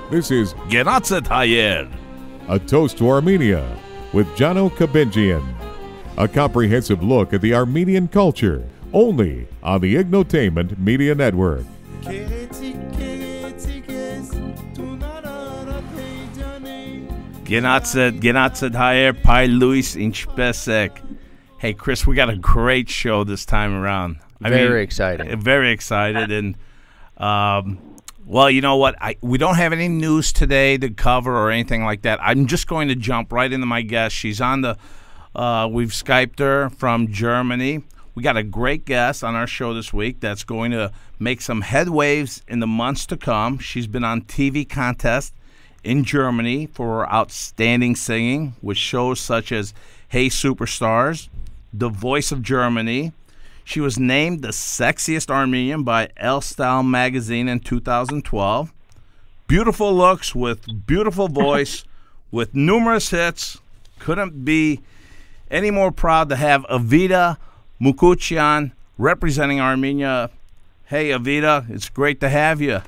This is Genatset Hayer. A Toast to Armenia with Jano Kabinjian. A comprehensive look at the Armenian culture, only on the Ignotainment Media Network. Genatset Hayer, Pai Luis Inchbesek. Hey, Chris, we got a great show this time around. Very excited. Very excited. And, well, you know what? We don't have any news today to cover or anything like that. I'm just going to jump right into my guest. She's on the, we've Skyped her from Germany. We got a great guest on our show this week that's going to make some headwaves in the months to come. She's been on TV contests in Germany for her outstanding singing with shows such as Hey Superstars, The Voice of Germany. She was named the sexiest Armenian by Elle Style magazine in 2012. Beautiful looks with beautiful voice with numerous hits. Couldn't be any more proud to have Iveta Mukuchyan representing Armenia. Hey, Iveta, it's great to have you.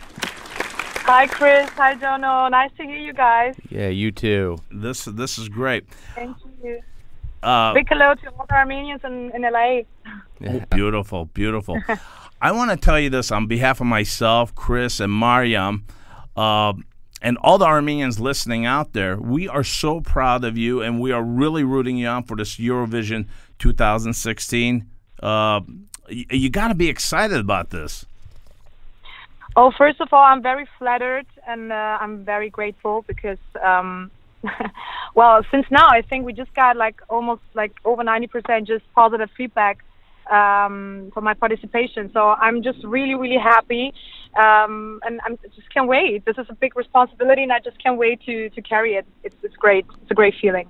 Hi, Chris. Hi, Jono. Nice to hear you guys. Yeah, you too. This is great. Thank you. Big hello to all the Armenians in LA. Oh, beautiful, beautiful. I want to tell you this on behalf of myself, Chris, and Mariam, and all the Armenians listening out there. We are so proud of you, and we are really rooting you on for this Eurovision 2016. You got to be excited about this. Oh, first of all, I'm very flattered, and I'm very grateful because, well, since now I think we just got almost over 90% just positive feedback for my participation. So I'm just really, really happy, and I just can't wait. This is a big responsibility, and I just can't wait to carry it. It's great. It's a great feeling.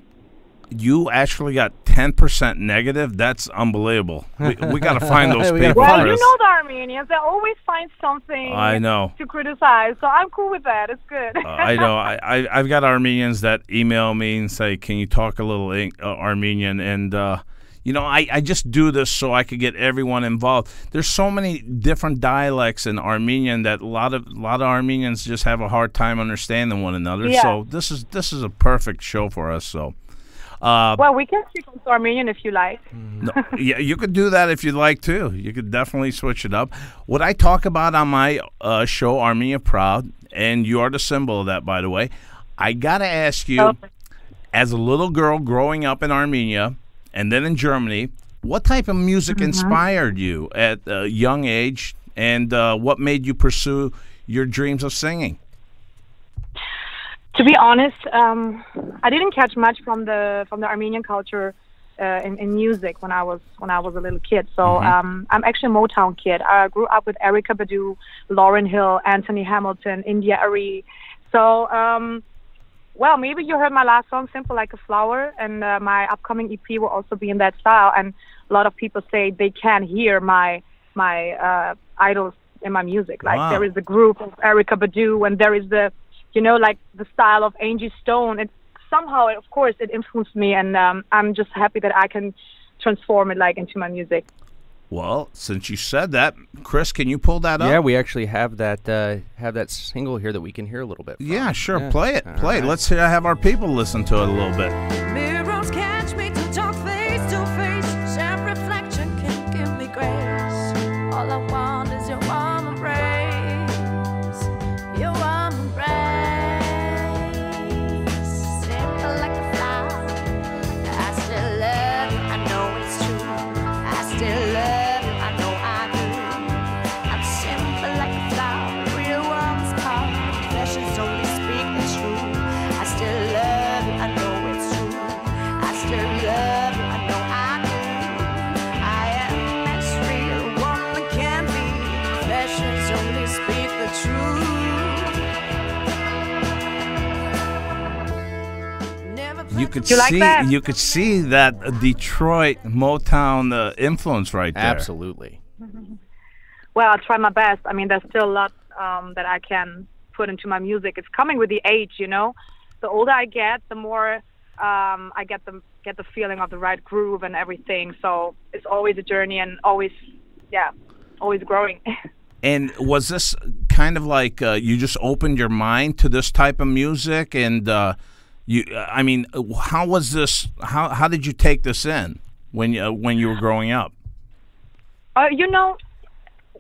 You actually got 10% negative? That's unbeliable. We got to find those people. Well, you know the Armenians. They always find something I know. to criticize. So I'm cool with that. It's good. I know. I've got Armenians that email me and say, can you talk a little Armenian? And, you know, I just do this so I could get everyone involved. There's so many different dialects in Armenian that a lot of Armenians just have a hard time understanding one another. Yeah. So this is a perfect show for us. So. Well, we can speak also Armenian if you like. No, yeah, you could do that if you'd like to. You could definitely switch it up. What I talk about on my show, Armenia Proud, and you are the symbol of that, by the way, I got to ask you, as a little girl growing up in Armenia and then in Germany, what type of music inspired you at a young age, and what made you pursue your dreams of singing? To be honest, I didn't catch much from the Armenian culture in music when I was a little kid. So I'm actually a Motown kid. I grew up with Erykah Badu, Lauryn Hill, Anthony Hamilton, India Arie. So well, maybe you heard my last song, "Simple Like a Flower," and my upcoming EP will also be in that style. And a lot of people say they can hear my idols in my music. Like there is the group of Erykah Badu, and there is the the style of Angie Stone. It somehow, of course, it influenced me, and I'm just happy that I can transform it into my music. Well, since you said that, Chris, can you pull that up? Yeah, we actually have that single here that we can hear a little bit from. Yeah, sure. Yeah. Play it. Play it. Let's have our people listen to it a little bit. Mirrors catch me to talk face to face. Same reflection can give me grace. All I want is your warm embrace. Your warm embrace. Simple like a flower. I still love you, I know it's true. I still love you, I know I do. I'm simple like a flower, real one's called. Confessions only speak the truth. I still love you, I know it's true. I still love you, I know I do. I am as real woman can be. Confessions only speak the truth. You could You could see that Detroit Motown influence right there. Absolutely. Well, I'll try my best. I mean, there's still a lot that I can put into my music. It's coming with the age, The older I get, the more I get the feeling of the right groove and everything. So it's always a journey and always growing. And was this kind of like you just opened your mind to this type of music, and I mean, how was this? How did you take this in when you were growing up? You know,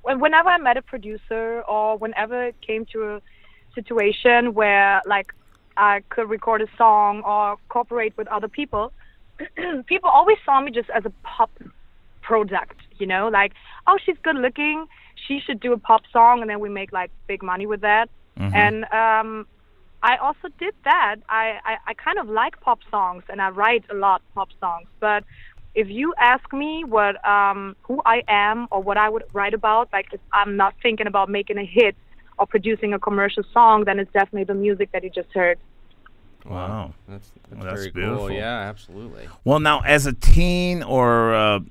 whenever I met a producer, or whenever it came to a situation where like I could record a song or cooperate with other people, people always saw me just as a pop product, you know, like, oh, she's good looking, she should do a pop song, and then we make like big money with that. And I also did that. I kind of like pop songs, and I write a lot pop songs, but if you ask me what who I am or what I would write about, like if I'm not thinking about making a hit or producing a commercial song, then it's definitely the music that you just heard. Wow, That's that's very beautiful. cool. Yeah, absolutely. Well, now as a teen, or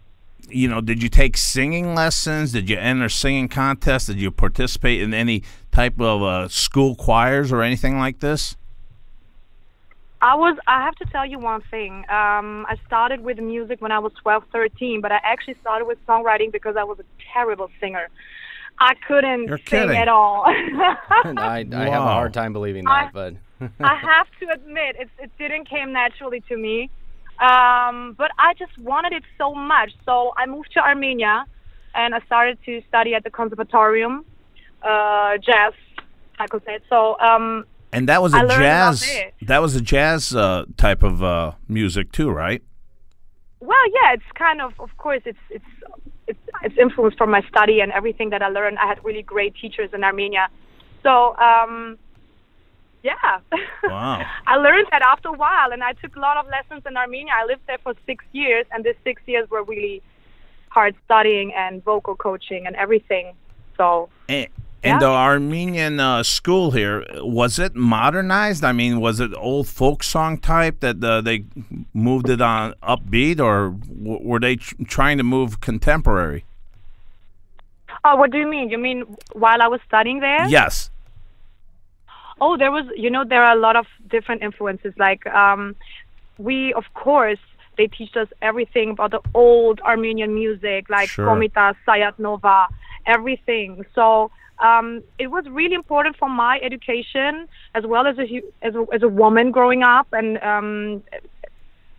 you know, did you take singing lessons? Did you enter singing contests? Did you participate in any type of school choirs or anything like this? I have to tell you one thing. I started with music when I was 12, 13, but I actually started with songwriting because I was a terrible singer. I couldn't You're sing kidding. at all. I have a Wow. hard time believing that, but I have to admit, it didn't come naturally to me. But I just wanted it so much. So I moved to Armenia, and I started to study at the conservatorium, jazz, I could say. So, And that was I a learned jazz. about it. That was a jazz type of music too, right? well, yeah, it's kind of course, it's influenced from my study and everything that I learned. I had really great teachers in Armenia. So, yeah. Wow. I learned that after a while, and I took a lot of lessons in Armenia. I lived there for 6 years, and these 6 years were really hard studying and vocal coaching and everything. So. And the Armenian school here, was it modernized? I mean, was it old folk song type that they moved it on upbeat, or were they trying to move contemporary? Oh, what do you mean? You mean while I was studying there? Yes. Oh, there was, there are a lot of different influences. Like, we, of course, they teach us everything about the old Armenian music, like Sure. Komita, Sayat Nova, everything. So it was really important for my education, as well as a woman growing up, and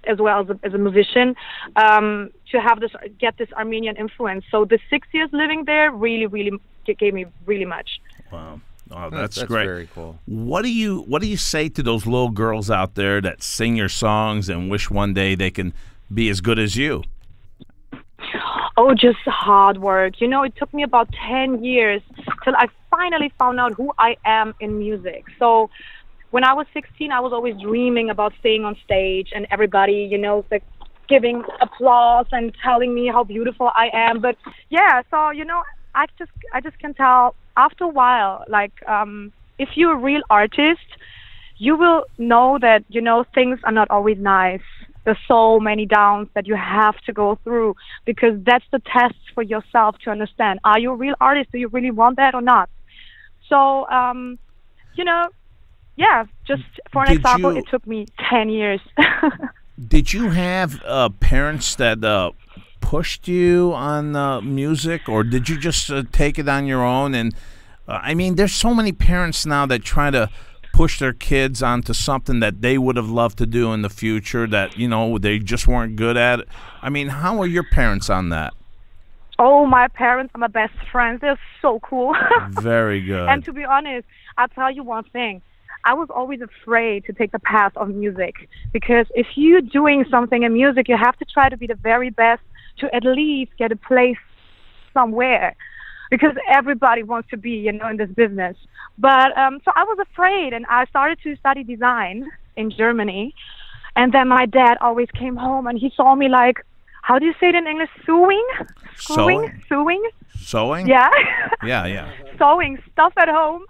as well as a musician, to have get this Armenian influence. So the 6 years living there really gave me really much. Wow. Oh, that's great. Very cool. What do you say to those little girls out there that sing your songs and wish one day they can be as good as you? Oh, just hard work. It took me about 10 years till I finally found out who I am in music. So when I was 16, I was always dreaming about staying on stage and everybody, like giving applause and telling me how beautiful I am. But yeah, so, I just can tell after a while, like, if you're a real artist, you will know that, things are not always nice. There's so many downs that you have to go through, because that's the test for yourself to understand. Are you a real artist? Do you really want that or not? So, yeah, just for an example, it took me 10 years. Did you have parents that pushed you on music, or did you just take it on your own? And I mean, there's so many parents now that try to push their kids onto something that they would have loved to do in the future that, they just weren't good at it. I mean, how are your parents on that? Oh, my parents are my best friends. They're so cool. Very good. And to be honest, I'll tell you one thing. I was always afraid to take the path of music, because if you're doing something in music, you have to try to be the very best to at least get a place somewhere, because everybody wants to be, in this business. But so I was afraid, and I started to study design in Germany. And then my dad always came home, and he saw me like, how do you say it in English? Sewing? Sewing? Yeah. Yeah. Sewing stuff at home.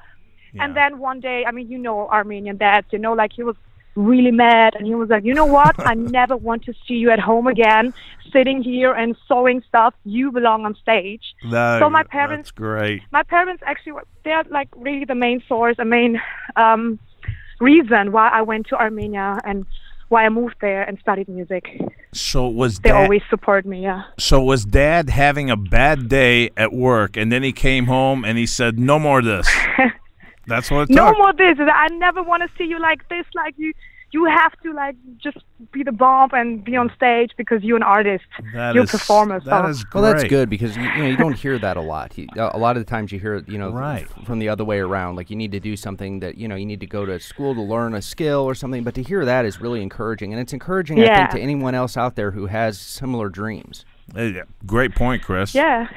Yeah. And then one day, Armenian dads, like he was really mad, and he was like, you know what? I never want to see you at home again, sitting here and sewing stuff. You belong on stage. So my parents, that's great. My parents actually, they're like really the main source, the main reason why I went to Armenia and why I moved there and studied music. So was They Dad, always support me, yeah. so was Dad having a bad day at work, and then he came home and he said, "No more of this." That's what it No took. more this. I never want to see you like this. Like you have to like just be the bomb and be on stage because you're an artist. That You're a is- performer. That so. is great. Well, that's good because you don't hear that a lot. A lot of the times you hear it, Right. from the other way around. Like you need to do something that you need to go to school to learn a skill or something. But to hear that is really encouraging, and it's encouraging, I think, Yeah. to anyone else out there who has similar dreams. Great point, Chris. Yeah.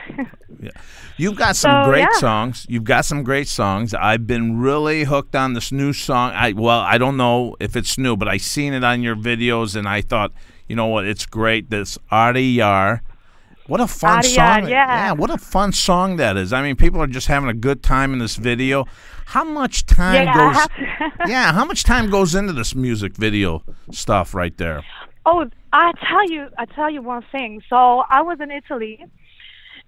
You've got some great yeah. songs. You've got some great songs. I've been really hooked on this new song. I don't know if it's new, but I seen it on your videos, and I thought, you know what, it's great. This Armenia. What a fun Armenia, song. yeah. What a fun song that is. I mean, people are just having a good time in this video. How much time Yeah, I goes have to- Yeah, how much time goes into this music video stuff right there? Oh, I tell you one thing. So I was in Italy,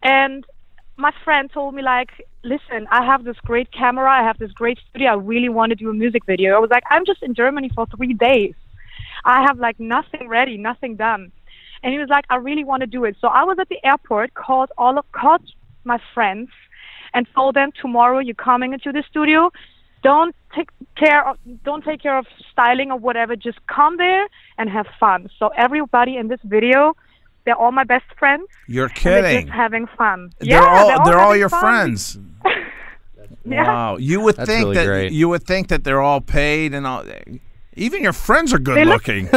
and my friend told me like, listen, I have this great camera, I have this great studio, I really want to do a music video. I was like, I'm just in Germany for 3 days. I have like nothing ready, nothing done. And he was like, I really want to do it. So I was at the airport, called my friends and told them, tomorrow you're coming into the studio. Don't take care of styling or whatever. Just come there and have fun. So everybody in this video, they're all my best friends. You're And they're kidding. just having fun. They're all having your fun. friends. Yeah. Wow. You would That's think really that great. you would think that they're all paid and all. Even your friends are good They look- looking.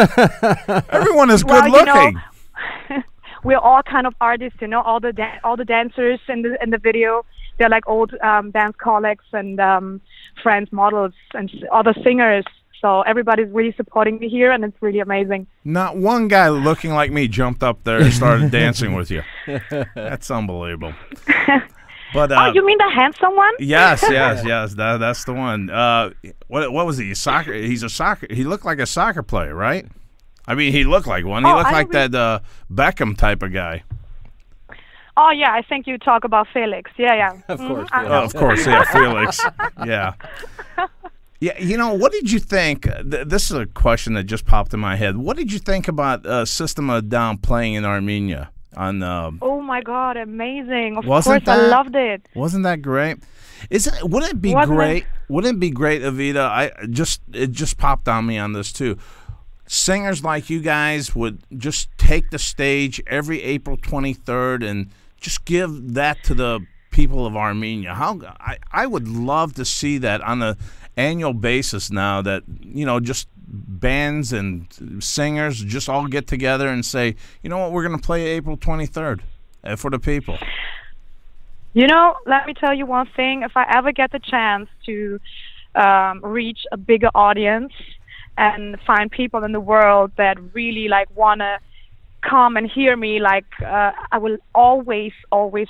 Everyone is Well, good you know, looking. We're all kind of artists, all the dancers in the video. They're like old dance colleagues and friends, models, and other singers. So everybody's really supporting me here, and it's really amazing. Not one guy looking like me jumped up there and started dancing with you. That's unbelievable. But Oh, you mean the handsome one? yes. That's the one. What was he? Soccer. He's a soccer. He looked like a soccer player, right? I mean, he looked like one. He Oh, looked I like don't that Beckham type of guy. Oh, yeah, I think you talk about Felix. Yeah. Of course, I yeah. know. Of course, yeah, Felix. Yeah. Yeah, what did you think? This is a question that just popped in my head. What did you think about System of a Down playing in Armenia? Oh, my God, amazing. Of Wasn't course, I that- loved it. Wasn't that great? Wouldn't it be Wasn't great? Wouldn't it be great, Iveta? It just popped on me on this too. Singers like you guys would just take the stage every April 23rd and just give that to the people of Armenia. I would love to see that on an annual basis now, that just bands and singers just all get together and say, you know what, we're going to play April 23rd for the people. Let me tell you one thing. If I ever get the chance to reach a bigger audience and find people in the world that really want to come and hear me, I will always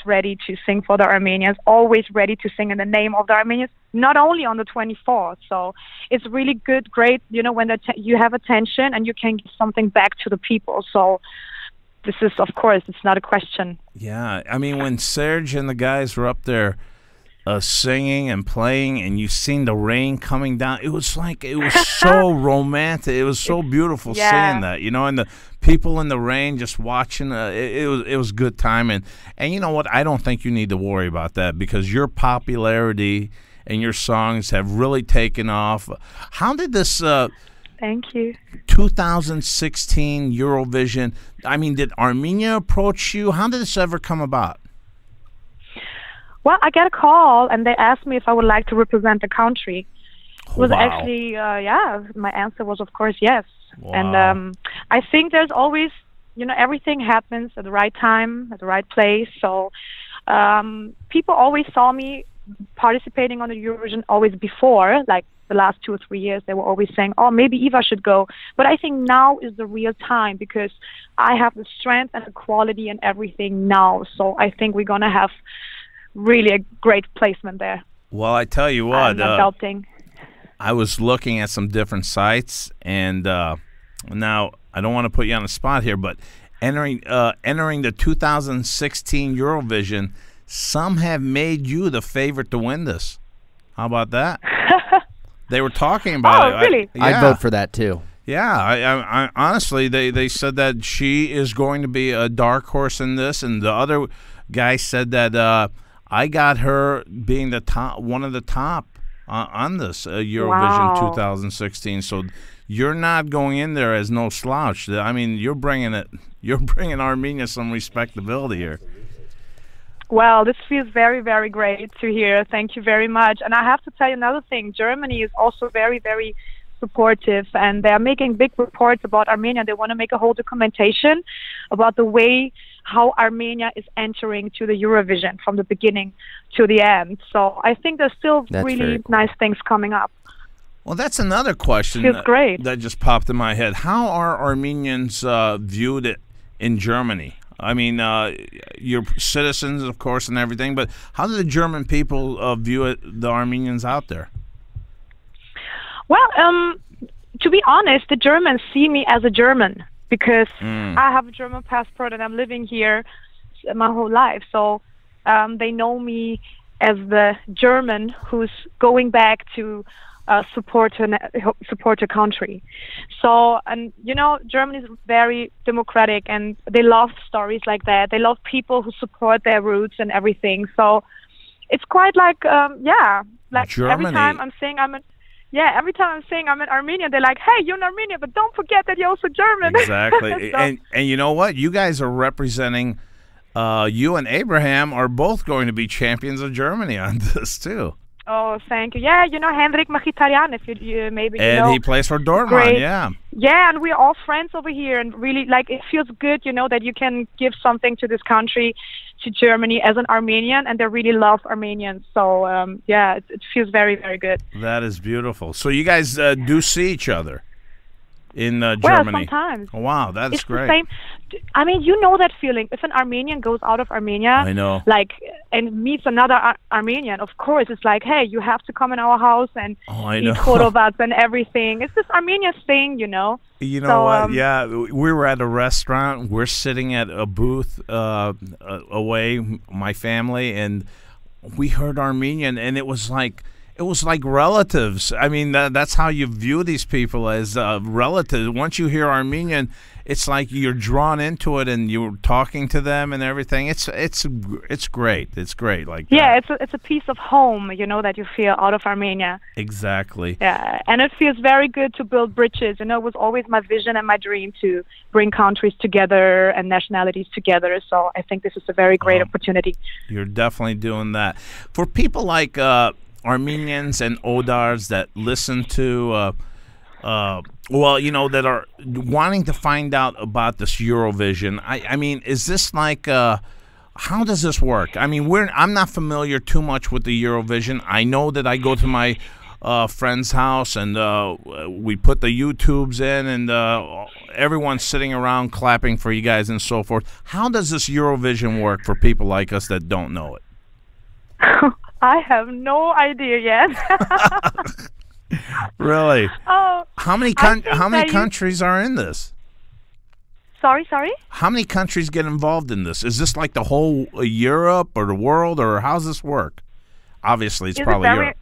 ready to sing for the Armenians, always ready to sing in the name of the Armenians, not only on the 24th. So it's really great, when you have attention and you can give something back to the people. So this is, of course, it's not a question. Yeah, I mean, when Serge and the guys were up there singing and playing, and you seen the rain coming down, it was so romantic. It was so beautiful seeing that, and the people in the rain just watching. It was good time, and you know what? I don't think you need to worry about that because your popularity and your songs have really taken off. How did this? Thank you. 2016 Eurovision. I mean, did Armenia approach you? How did this ever come about? Well, I got a call, and they asked me if I would like to represent the country. It was Wow. actually, my answer was, of course, yes. Wow. And I think there's always, everything happens at the right time, at the right place. So people always saw me participating on the Eurovision always before, like the last 2 or 3 years. They were always saying, oh, maybe Eva should go. But I think now is the real time because I have the strength and the quality and everything now. So I think we're going to have really a great placement there. Well, I tell you what, I'm not doubting. I was looking at some different sites, and now I don't want to put you on the spot here, but entering the 2016 Eurovision, some have made you the favorite to win this. How about that? They were talking about it. Oh, really? I'd vote for that too. Yeah, I honestly, they said that she is going to be a dark horse in this, and the other guy said that I got her being the top, one of the top on this Eurovision Wow. 2016. So you're not going in there as no slouch. I mean, you're bringing it. You're bringing Armenia some respectability here. Well, this feels very, very great to hear. Thank you very much. And I have to tell you another thing. Germany is also very, very supportive, and they're making big reports about Armenia. They want to make a whole documentation about the way how Armenia is entering to the Eurovision from the beginning to the end. So I think there's still That's really very cool. nice things coming up. Well, that's another question Feels great. that just popped in my head. How are Armenians viewed in Germany? I mean, you're citizens, of course, and everything, but how do the German people view the Armenians out there? Well, to be honest, the Germans see me as a German because I have a German passport and I'm living here my whole life. So they know me as the German who's going back to support a country. So, and you know, Germany is very democratic and they love stories like that. They love people who support their roots and everything. So it's quite like, like Germany. every time I'm saying every time I'm saying I'm in Armenia, they're like, hey, you're in Armenia, but don't forget that you're also German. Exactly. So- and you know what? You guys are representing, you and Abraham are both going to be champions of Germany on this, too. Oh, thank you. Yeah, you know Hendrik Mkhitaryan, if you maybe And know. he plays for Dortmund, Great. yeah. Yeah, and we're all friends over here, and really, like, it feels good, you know, that you can give something to this country, to Germany, as an Armenian, and they really love Armenians. So, it feels very, very good. That is beautiful. So you guys do see each other in Well, Germany? sometimes. Oh, wow, that's It's great. the same. I mean, you know that feeling. If an Armenian goes out of Armenia, I know. like, and meets another Armenian, of course, it's like, hey, you have to come in our house and I eat know. khorovats and everything. It's this Armenian thing, you know. You know So, what? Yeah, we were at a restaurant. We're sitting at a booth away, my family, and we heard Armenian, and it was like relatives. I mean, that's how you view these people, as relatives. Once you hear Armenian, it's like you're drawn into it, and you're talking to them and everything. It's great. It's great. Like Yeah, that. it's a piece of home, you know, that you feel out of Armenia. Exactly. Yeah, and it feels very good to build bridges. You know, it was always my vision and my dream to bring countries together and nationalities together. So I think this is a very great opportunity. You're definitely doing that. For people like Armenians and Odars that listen to, that are wanting to find out about this Eurovision, I mean, is this like, how does this work? I mean, I'm not familiar too much with the Eurovision. I know that I go to my friend's house and we put the YouTubes in and everyone's sitting around clapping for you guys and so forth. How does this Eurovision work for people like us that don't know it? I have no idea yet. Really? Oh, How many I think how many that you- countries are in this? sorry? How many countries get involved in this? Is this like the whole Europe or the world, or how does this work? Obviously, it's probably Europe.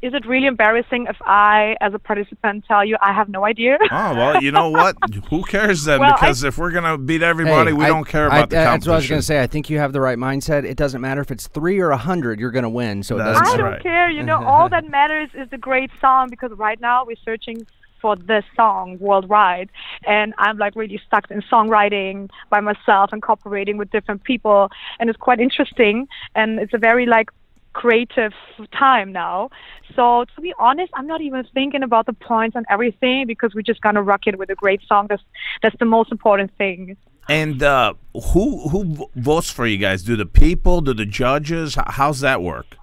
Is it really embarrassing if I, as a participant, tell you I have no idea? Oh, well, you know what? Who cares then? Well, because if we're going to beat everybody, we don't care about the competition. That's what I was going to say. I think you have the right mindset. It doesn't matter if it's 3 or 100, you're going to win. So it That's doesn't I matter. don't right. care. You know, all that matters is the great song, because right now we're searching for this song worldwide, and I'm like really stuck in songwriting by myself and cooperating with different people, and it's quite interesting, and it's a very like creative time now. So to be honest, I'm not even thinking about the points and everything, because we're just gonna rock it with a great song. That's the most important thing. And who votes for you guys? Do the people? Do the judges? How's that work?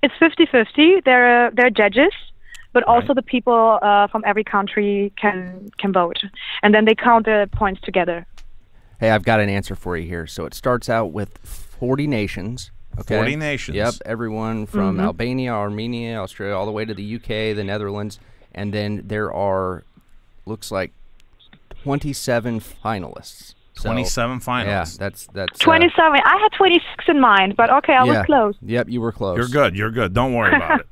It's 50-50. There are judges, but Right. also the people from every country can vote, and then they count the points together. Hey, I've got an answer for you here. So it starts out with 40 nations. Okay? 40 nations. Yep, everyone from Albania, Armenia, Australia, all the way to the UK, the Netherlands, and then there are, looks like, 27 finalists. So, 27 finalists. Yeah, that's 27. I had 26 in mind, but okay, I was close. Yep, you were close. You're good. You're good. Don't worry about it.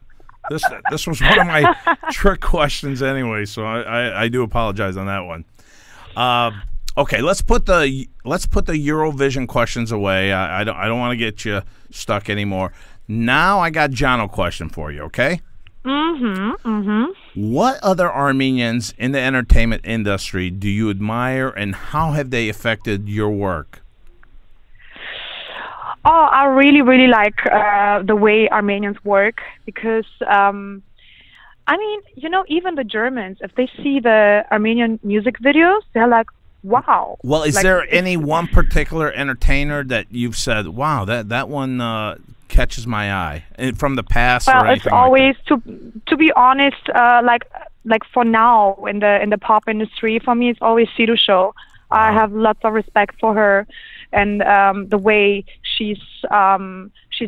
This was one of my trick questions anyway, so I do apologize on that one. Okay, let's put the Eurovision questions away. I don't want to get you stuck anymore. Now I got Jono question for you. Okay. What other Armenians in the entertainment industry do you admire, and how have they affected your work? Oh, I really, really like the way Armenians work because, I mean, you know, even the Germans, if they see the Armenian music videos, they're like, wow. Well, is like, there any one particular entertainer that you've said, wow, that one catches my eye from the past? Well, or anything it's always like to be honest, like for now in the pop industry, for me, it's always Sidu Show. I have lots of respect for her, and the way she's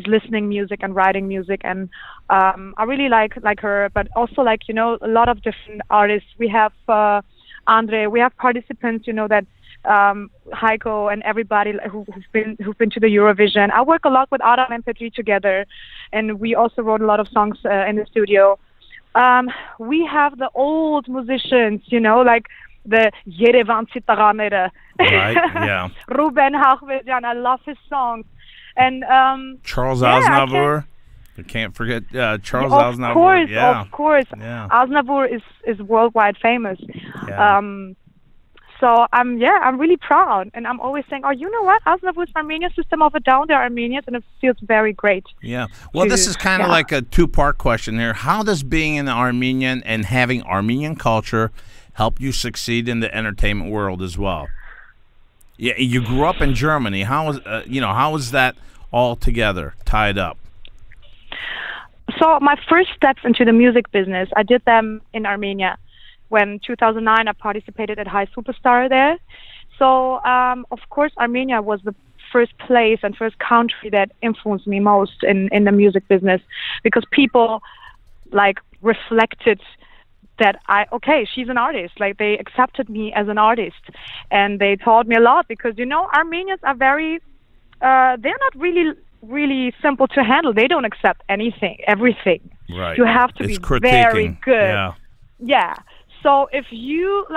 listening music and writing music, and I really like her. But also, like, you know, a lot of different artists. We have Andre. We have participants, you know, that Heiko and everybody who've been to the Eurovision. I work a lot with Adam and Petri together, and we also wrote a lot of songs in the studio. We have the old musicians, you know, like the Yerevan Sitaranere. Right, yeah. Ruben Hachvedjan, I love his songs. And Charles Aznavour. You can't forget Charles Aznavour. Of course. Yeah. Aznavour is worldwide famous. Yeah. So I'm really proud, and I'm always saying, oh, you know what? Aznavour's Armenian, System of a Down, they're Armenians, and it feels very great. Yeah. Well, this is kind of like a two-part question here. How does being an Armenian and having Armenian culture help you succeed in the entertainment world as well? Yeah, you grew up in Germany. How is that all together tied up? So my first steps into the music business, I did them in Armenia. When 2009, I participated at High Superstar there. So, of course, Armenia was the first place and first country that influenced me most in the music business, because people, like, reflected that she's an artist. Like, they accepted me as an artist, and they taught me a lot, because, you know, Armenians are very, they're not really simple to handle. They don't accept everything. Right. You have to be very good. Yeah. So if you've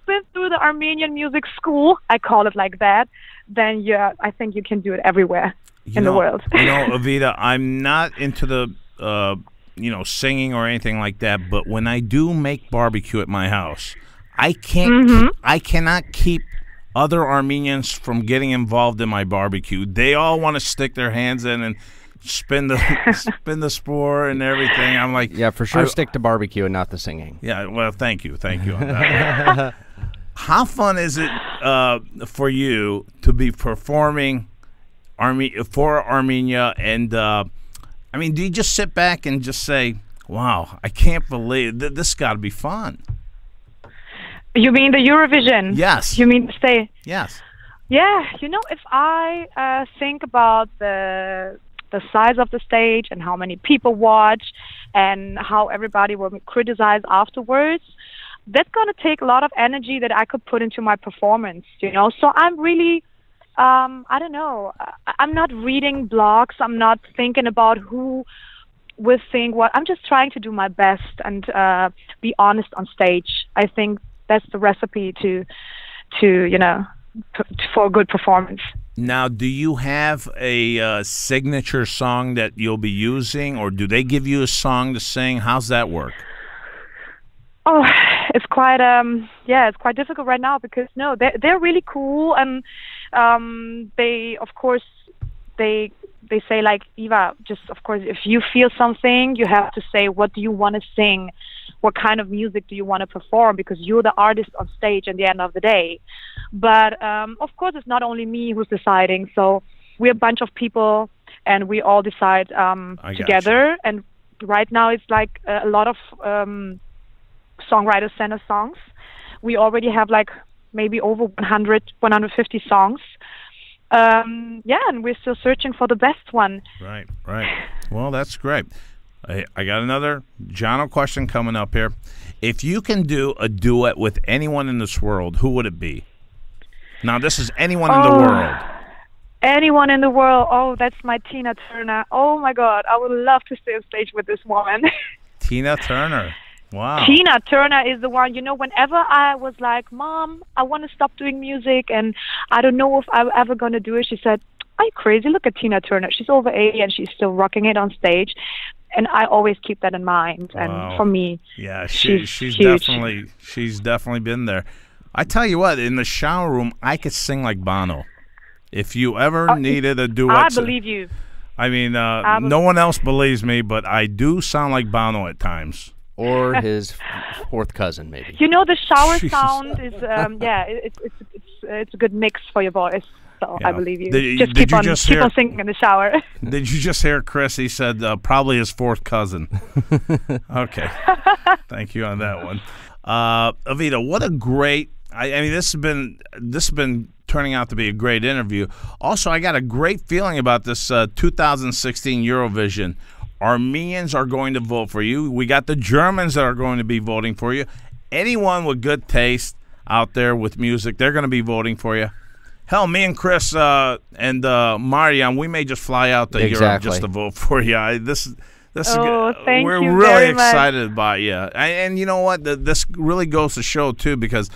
been through the Armenian music school, I call it like that, then I think you can do it everywhere in the world. You know, Iveta, I'm not into the singing or anything like that, but when I do make barbecue at my house, I cannot keep other Armenians from getting involved in my barbecue. They all want to stick their hands in and spin the spore and everything. I'm like, yeah, for sure. Stick to barbecue and not the singing. Yeah, well, thank you on that. How fun is it for you to be performing for Armenia? And I mean, do you just sit back and just say, "Wow, I can't believe this got to be fun"? You mean the Eurovision? Yes. You mean to stay? Yes. Yeah. You know, if I think about the size of the stage and how many people watch and how everybody will criticize afterwards, that's going to take a lot of energy that I could put into my performance, you know. So I'm really, I don't know, I'm not reading blogs, I'm not thinking about who will think what. I'm just trying to do my best and be honest on stage. I think that's the recipe to you know, for a good performance. Now, do you have a signature song that you'll be using, or do they give you a song to sing? How's that work? Oh, it's quite it's quite difficult right now, because they're really cool, and they of course they say, like, Eva, just of course, if you feel something, you have to say, what do you want to sing? What kind of music do you want to perform? Because you're the artist on stage at the end of the day. But of course, it's not only me who's deciding. So we're a bunch of people, and we all decide together. And right now, it's like a lot of songwriters send us songs. We already have like maybe over 150 songs. And we're still searching for the best one. Right. Well, that's great. I got another Jono question coming up here. If you can do a duet with anyone in this world, who would it be? Now, this is anyone in the world. Anyone in the world. Oh, that's my Tina Turner. Oh my God, I would love to stay on stage with this woman. Tina Turner. Wow. Tina Turner is the one, whenever I was like, Mom, I want to stop doing music and I don't know if I'm ever going to do it, she said, are you crazy? Look at Tina Turner. She's over 80 and she's still rocking it on stage. And I always keep that in mind. Wow. And for me, yeah, she's huge. definitely been there. I tell you what, in the shower room, I could sing like Bono. If you ever needed a duet. I believe you. I mean, no one else believes me, but I do sound like Bono at times. Or his fourth cousin, maybe. The shower sound is, it's a good mix for your voice. So Yeah. I believe you. Did keep you on just keep hear- on singing in the shower. Did you just hear Chris? He said probably his fourth cousin. Okay. Thank you on that one. Iveta, what a great... I mean, this has been turning out to be a great interview. Also, I got a great feeling about this 2016 Eurovision. Armenians are going to vote for you. We got the Germans that are going to be voting for you. Anyone with good taste out there with music, they're going to be voting for you. Hell, me and Chris and Mariam, we may just fly out to Europe just to vote for you. Thank we're you really very much. excited about you. And you know what? This really goes to show, too, because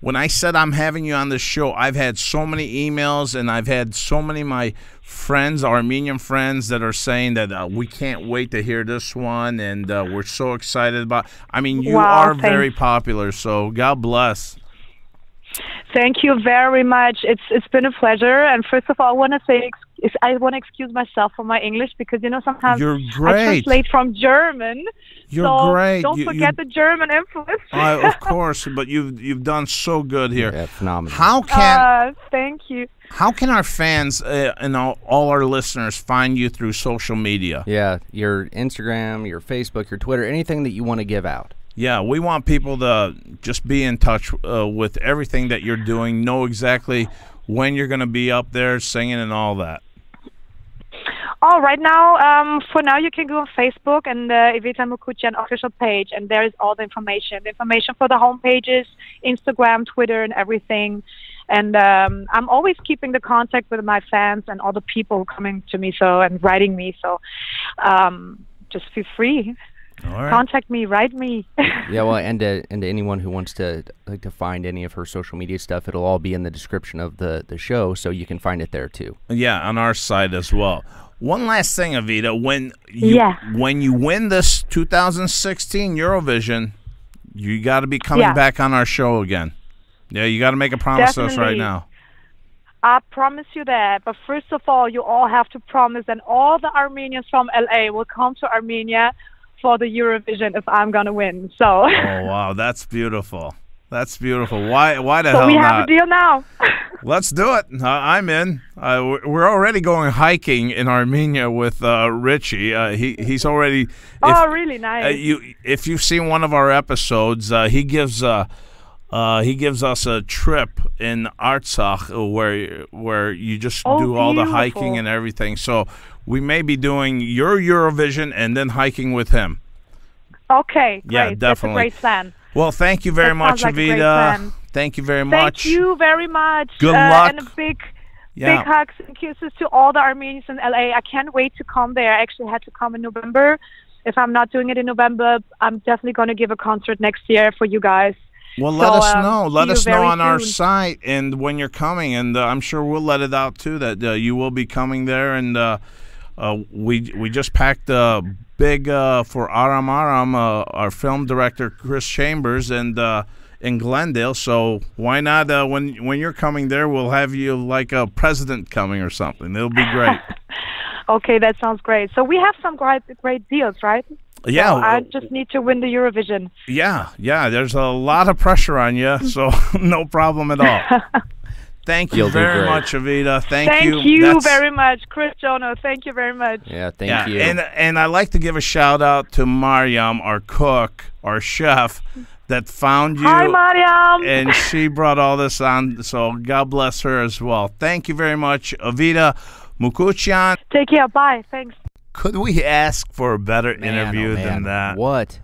when I said I'm having you on this show, I've had so many emails and I've had so many of my friends, Armenian friends, that are saying that we can't wait to hear this one and we're so excited about. I mean, you are very popular, so God bless. Thank you very much. It's been a pleasure. And first of all, I want to excuse myself for my English because sometimes You're great. I translate from German. You're great. Don't forget the German influence. Of course, but you've done so good here. Yeah, phenomenal. Thank you. How can our fans and all our listeners find you through social media? Yeah, your Instagram, your Facebook, your Twitter, anything that you want to give out. Yeah, we want people to just be in touch with everything that you're doing, know exactly when you're going to be up there singing and all that. Oh, right now, for now, you can go on Facebook and Iveta Mukuchyan official page, and there is all the information. The information for the home pages, Instagram, Twitter, and everything. And I'm always keeping the contact with my fans and all the people coming to me and writing me. So just feel free. All right. Contact me, write me. Yeah, well, and to anyone who wants to find any of her social media stuff, it'll all be in the description of the show, so you can find it there too. Yeah, on our site as well. One last thing, Iveta, when you win this 2016 Eurovision, you got to be coming back on our show again. Yeah, you got to make a promise to us right now. I promise you that. But first of all, you all have to promise that all the Armenians from LA will come to Armenia for the Eurovision if I'm going to win. So. Oh, wow. That's beautiful. That's beautiful. Why the hell not? So we have a deal now. Let's do it. I'm in. We're already going hiking in Armenia with Richie. He's already... Really nice. If you've seen one of our episodes, he gives us a trip in Artsakh where you just do all the hiking and everything. So we may be doing your Eurovision and then hiking with him. Okay, great. Yeah, definitely. That's a great plan. Well, thank you very much, Iveta. Thank you very much. Thank you very much. Good luck. And a big hugs and kisses to all the Armenians in LA. I can't wait to come there. I actually had to come in November. If I'm not doing it in November, I'm definitely going to give a concert next year for you guys. Well, let us know. Let us know on our site and when you're coming, and I'm sure we'll let it out too that you will be coming there. And we just packed a big for Aram Aram, our film director Chris Chambers, and in Glendale. So why not? When you're coming there, we'll have you like a president coming or something. It'll be great. Okay, that sounds great. So we have some great deals, right? Yeah, so I just need to win the Eurovision. Yeah. There's a lot of pressure on you, so no problem at all. Thank you very much, Iveta. Thank you. Thank you very much, Chris Jono. Thank you very much. Yeah, thank you. And I'd like to give a shout out to Mariam, our cook, our chef, that found you. Hi, Mariam. And she brought all this on, so God bless her as well. Thank you very much, Iveta Mukuchyan. Take care. Bye. Thanks. Could we ask for a better interview than that? What?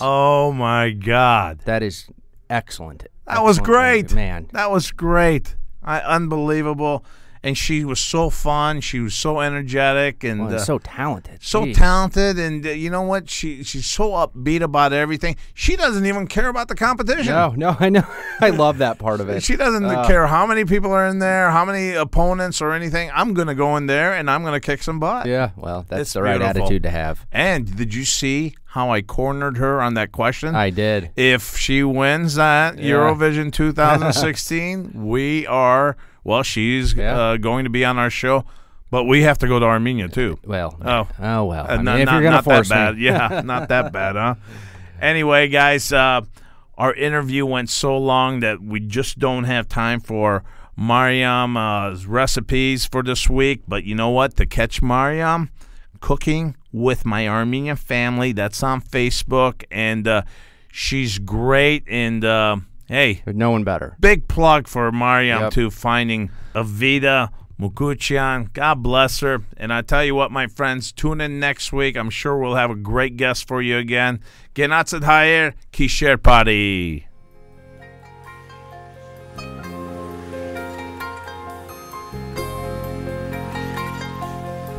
Oh my God. That is excellent. That was great, man. That was great. Unbelievable. and she was so fun. She was so energetic and so talented. So Jeez. talented, and you know what? She's so upbeat about everything. She doesn't even care about the competition. No, I know. I love that part of it. She doesn't care how many people are in there, how many opponents or anything. I'm going to go in there, and I'm going to kick some butt. Yeah, well, that's It's the right beautiful. attitude to have. And did you see how I cornered her on that question? I did. If she wins that Eurovision 2016, we are, well, she's going to be on our show, but we have to go to Armenia too. Well, well. I mean, if you're going to force that bad. me. Yeah, not that bad, huh? Anyway, guys, our interview went so long that we just don't have time for Mariam's recipes for this week. But you know what? To catch Mariam cooking with my Armenian family, that's on Facebook, and she's great. And hey, There's no one better. big plug for Mariam Yep. too, finding Iveta, Mukuchyan. God bless her. And I tell you what, my friends, tune in next week. I'm sure we'll have a great guest for you again. Genatzet Hayer, Kisher Party.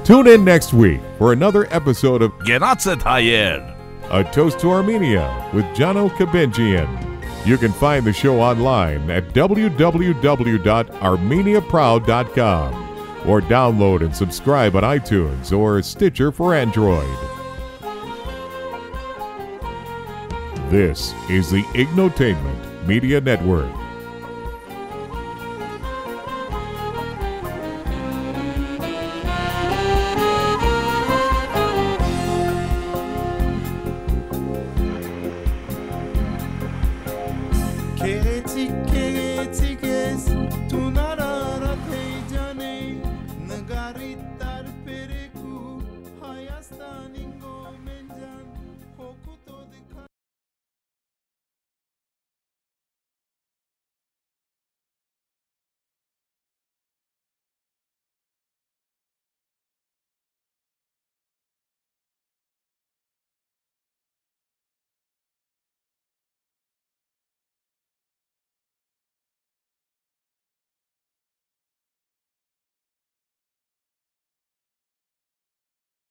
Tune in next week for another episode of Genatzet Hayer. A Toast to Armenia with Jano Kabenjian. You can find the show online at www.armeniaproud.com or download and subscribe on iTunes or Stitcher for Android. This is the Ignotainment Media Network.